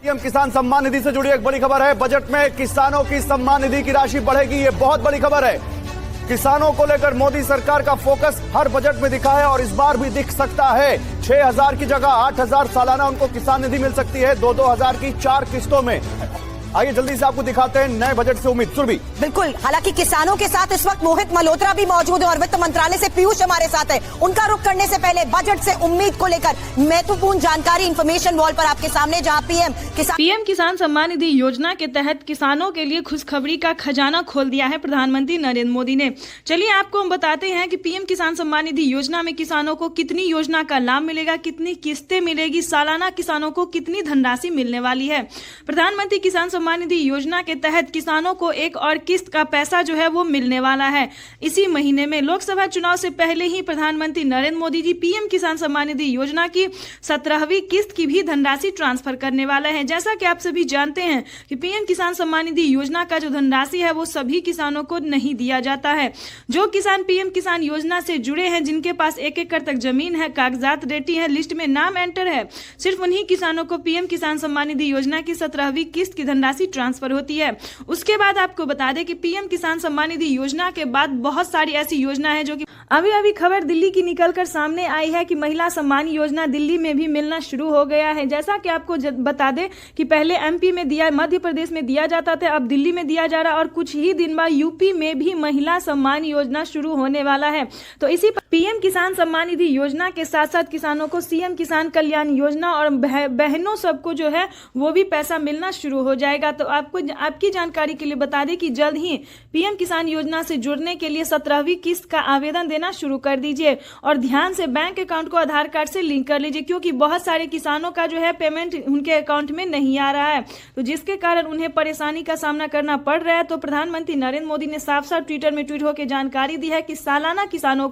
PM किसान सम्मान निधि से जुड़ी एक बड़ी खबर है। बजट में किसानों की सम्मान निधि की राशि बढ़ेगी, ये बहुत बड़ी खबर है। किसानों को लेकर मोदी सरकार का फोकस हर बजट में दिखा है और इस बार भी दिख सकता है। 6,000 की जगह 8,000 सालाना उनको किसान निधि मिल सकती है, 2-2 हजार की 4 किस्तों में। आइए जल्दी से आपको दिखाते हैं नए बजट से उम्मीद। सुरभि। बिल्कुल, हालांकि किसानों के साथ इस वक्त मोहित मल्होत्रा भी मौजूद है और वित्त मंत्रालय से पीयूष हमारे साथ है। उनका रुख करने से पहले बजट से उम्मीद को लेकर महत्वपूर्ण जानकारी इंफॉर्मेशन वॉल पर आपके सामने, जहां पीएम किसान सम्मान निधि योजना के तहत किसानों के लिए खुशखबरी का खजाना खोल दिया है प्रधानमंत्री नरेंद्र मोदी ने। चलिए आपको हम बताते हैं कि पीएम किसान सम्मान निधि योजना में किसानों को कितनी योजना का लाभ मिलेगा, कितनी किस्तें मिलेगी, सालाना किसानों को कितनी धनराशि मिलने वाली है। प्रधानमंत्री किसान सम्मान निधि योजना के तहत किसानों को एक और किस्त का पैसा जो है वो मिलने वाला है। इसी महीने में लोकसभा चुनाव से पहले ही प्रधानमंत्री नरेंद्र मोदी जी पीएम किसान सम्मान निधि योजना की 17वीं किस्त की भी धनराशि ट्रांसफर करने वाला है। जैसा कि आप सभी जानते हैं कि पीएम किसान सम्मान निधि योजना का जो धनराशि है वो सभी किसानों को नहीं दिया जाता है। जो किसान पीएम किसान योजना से जुड़े हैं, जिनके पास 1 एकड़ तक जमीन है, कागजात रेडी है, लिस्ट में नाम एंटर है, सिर्फ उन्हीं किसानों को पीएम किसान सम्मान निधि योजना की 17वीं किस्त की धनराशि ट्रांसफर होती है। उसके बाद आपको बता दें कि पीएम किसान सम्मान निधि योजना के बाद बहुत सारी ऐसी योजना है जो कि अभी खबर दिल्ली की निकलकर सामने आई है कि महिला सम्मान योजना दिल्ली में भी मिलना शुरू हो गया है। जैसा कि आपको बता दें कि पहले एमपी में दिया, मध्य प्रदेश में दिया जाता था, अब दिल्ली में दिया जा रहा है और कुछ ही दिन बाद यूपी में भी महिला सम्मान योजना शुरू होने वाला है। तो इसी पर पीएम किसान सम्मान निधि योजना के साथ साथ किसानों को सीएम किसान कल्याण योजना और बहनों सबको जो है वो भी पैसा मिलना शुरू हो जाएगा। तो आपकी जानकारी के लिए बता दें कि जल्द ही पीएम किसान योजना से जुड़ने के लिए 17वीं किस्त का आवेदन देना शुरू कर दीजिए और ध्यान से बैंक अकाउंट को आधार कार्ड से लिंक कर लीजिए, क्योंकि बहुत सारे किसानों का जो है पेमेंट उनके अकाउंट में नहीं आ रहा है, तो जिसके कारण उन्हें परेशानी का सामना करना पड़ रहा है। तो प्रधानमंत्री नरेंद्र मोदी ने साफ साफ ट्विटर में ट्वीट होकर जानकारी दी है कि सालाना किसानों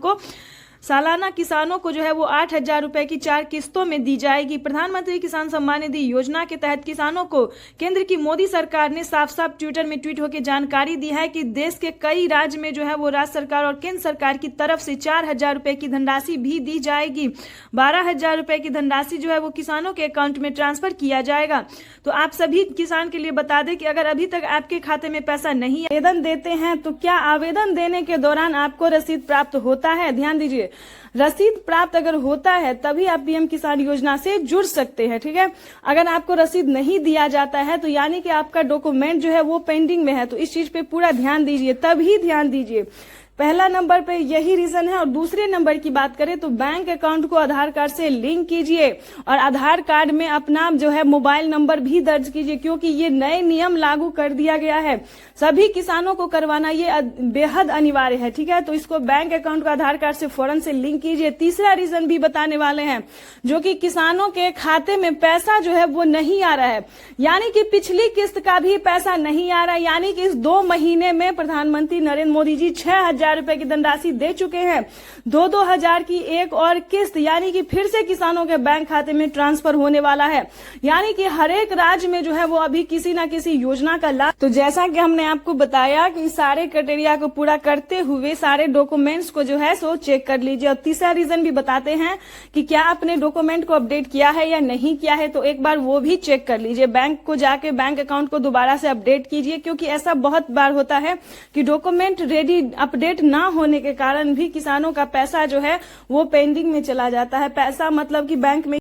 को जो है वो 8,000 रुपए की 4 किस्तों में दी जाएगी। प्रधानमंत्री किसान सम्मान निधि योजना के तहत किसानों को केंद्र की मोदी सरकार ने साफ साफ ट्विटर में ट्वीट होकर जानकारी दी है कि देश के कई राज्य में जो है वो राज्य सरकार और केंद्र सरकार की तरफ से 4,000 रुपए की धनराशि भी दी जाएगी। 12,000 रुपए की धनराशि जो है वो किसानों के अकाउंट में ट्रांसफर किया जाएगा। तो आप सभी किसान के लिए बता दें कि अगर अभी तक आपके खाते में पैसा नहीं आवेदन देते हैं तो क्या आवेदन देने के दौरान आपको रसीद प्राप्त होता है? ध्यान दीजिए, रसीद प्राप्त अगर होता है तभी आप पीएम किसान योजना से जुड़ सकते हैं, ठीक है। अगर आपको रसीद नहीं दिया जाता है तो यानी कि आपका डॉक्यूमेंट जो है वो पेंडिंग में है। तो इस चीज पे पूरा ध्यान दीजिए, तभी ध्यान दीजिए। पहला नंबर पे यही रीजन है। और दूसरे नंबर की बात करें तो बैंक अकाउंट को आधार कार्ड से लिंक कीजिए और आधार कार्ड में अपना जो है मोबाइल नंबर भी दर्ज कीजिए, क्योंकि ये नए नियम लागू कर दिया गया है। सभी किसानों को करवाना ये बेहद अनिवार्य है, ठीक है। तो इसको बैंक अकाउंट को आधार कार्ड से फौरन से लिंक कीजिए। तीसरा रीजन भी बताने वाले हैं, जो कि किसानों के खाते में पैसा जो है वो नहीं आ रहा है, यानी कि पिछली किस्त का भी पैसा नहीं आ रहा है। यानी कि इस 2 महीने में प्रधानमंत्री नरेंद्र मोदी जी 6,000 रुपए की धनराशि दे चुके हैं। 2-2 हजार की एक और किस्त यानी कि फिर से किसानों के बैंक खाते में ट्रांसफर होने वाला है। यानी कि हर एक राज्य में जो है वो अभी किसी ना किसी योजना का लाभ। तो जैसा कि हमने आपको बताया कि सारे क्राइटेरिया को पूरा करते हुए सारे डॉक्यूमेंट्स को जो है सो चेक कर लीजिए। और तीसरा रीजन भी बताते हैं कि क्या आपने डॉक्यूमेंट को अपडेट किया है या नहीं किया है, तो एक बार वो भी चेक कर लीजिए। बैंक को जाके बैंक अकाउंट को दोबारा से अपडेट कीजिए, क्योंकि ऐसा बहुत बार होता है कि डॉक्यूमेंट रेडी अपडेट ना होने के कारण भी किसानों का पैसा जो है वो पेंडिंग में चला जाता है। पैसा मतलब कि बैंक में